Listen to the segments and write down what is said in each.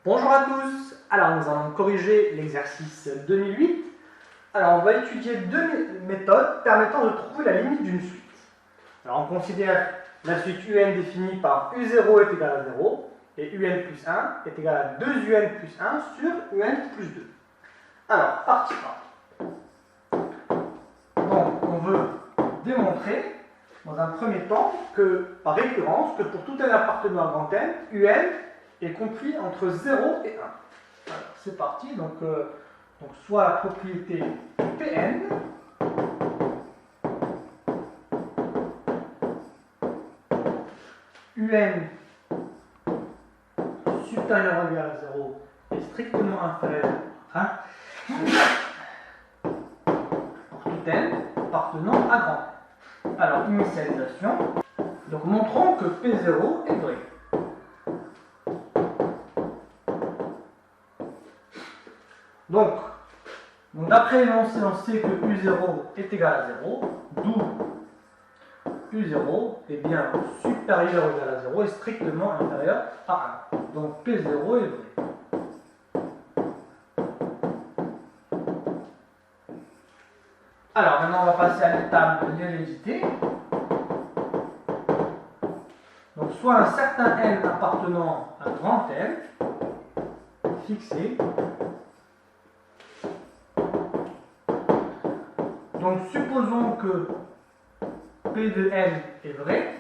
Bonjour à tous. Alors nous allons corriger l'exercice 2008. Alors on va étudier deux méthodes permettant de trouver la limite d'une suite. Alors on considère la suite UN définie par U0 est égal à 0 et UN plus 1 est égal à 2UN plus 1 sur UN plus 2. Alors, partie 1. Donc on veut démontrer dans un premier temps que, par récurrence, que pour tout n appartenant à grand N, UN est compris entre 0 et 1. Alors, c'est parti. Donc, soit la propriété Pn UN supérieur ou égal à 0 est strictement inférieur à 1 pour tout n appartenant à grand N. Alors, initialisation. Donc, montrons que P0 est vrai. Donc d'après l'énoncé, on sait que U0 est égal à 0, d'où U0 est bien supérieur ou égal à 0 et strictement inférieur à 1. Donc P0 est vrai. Alors maintenant on va passer à l'étape de l'hérédité. Donc soit un certain n appartenant à grand N, fixé. Donc supposons que P de n est vrai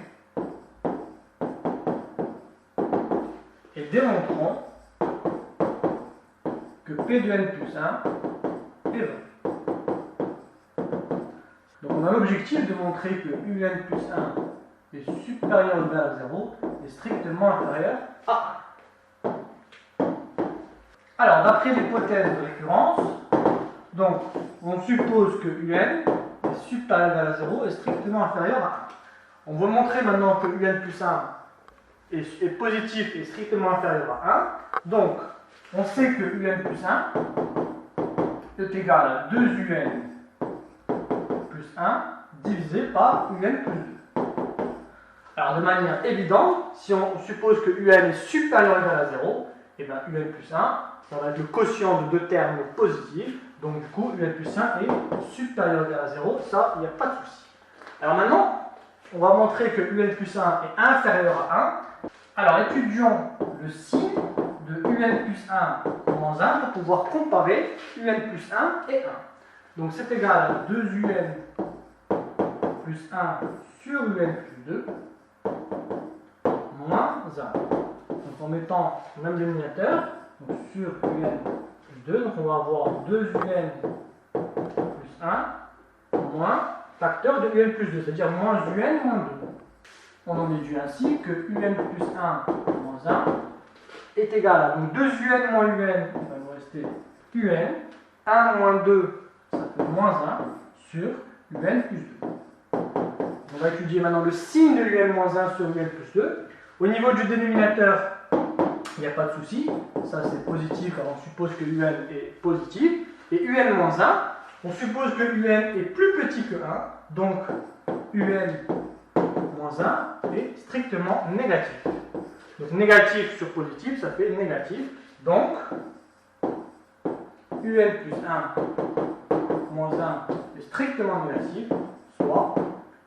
et démontrons que P de n plus 1 est vrai. Donc on a l'objectif de montrer que UN plus 1 est supérieur ou égal à 0 et strictement inférieur à 1. Alors d'après l'hypothèse de récurrence, donc on suppose que UN est supérieur ou égal à 0 et strictement inférieur à 1. On va montrer maintenant que UN plus 1 est positif et strictement inférieur à 1. Donc on sait que UN plus 1 est égal à 2UN plus 1 divisé par UN plus 2. Alors de manière évidente, si on suppose que UN est supérieur ou égal à 0, et bien UN plus 1, ça va être le quotient de deux termes positifs. Donc du coup, UN plus 1 est supérieur ou égal à 0, ça, il n'y a pas de souci. Alors maintenant, on va montrer que UN plus 1 est inférieur à 1. Alors étudions le signe de UN plus 1 moins 1 pour pouvoir comparer UN plus 1 et 1. Donc c'est égal à 2UN plus 1 sur UN plus 2 moins 1. Donc en mettant le même dénominateur, donc sur UN plus 2, donc on va avoir 2UN plus 1 moins facteur de UN plus 2, c'est-à-dire moins UN moins 2. On en déduit ainsi que UN plus 1 moins 1 est égal à donc 2UN moins UN, il va nous rester UN, 1 moins 2, ça fait moins 1 sur UN plus 2. On va étudier maintenant le signe de UN moins 1 sur UN plus 2. Au niveau du dénominateur, il n'y a pas de souci, ça c'est positif, alors on suppose que UN est positif. Et UN moins 1, on suppose que UN est plus petit que 1, donc UN moins 1 est strictement négatif. Donc négatif sur positif, ça fait négatif. Donc UN plus 1 moins 1 est strictement négatif, soit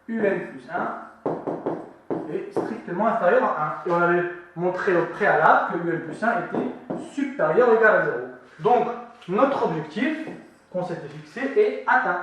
UN plus 1 est strictement inférieur à 1. Et on avait montré au préalable que UN plus 1 était supérieur ou égal à 0. Donc notre objectif qu'on s'était fixé est atteint.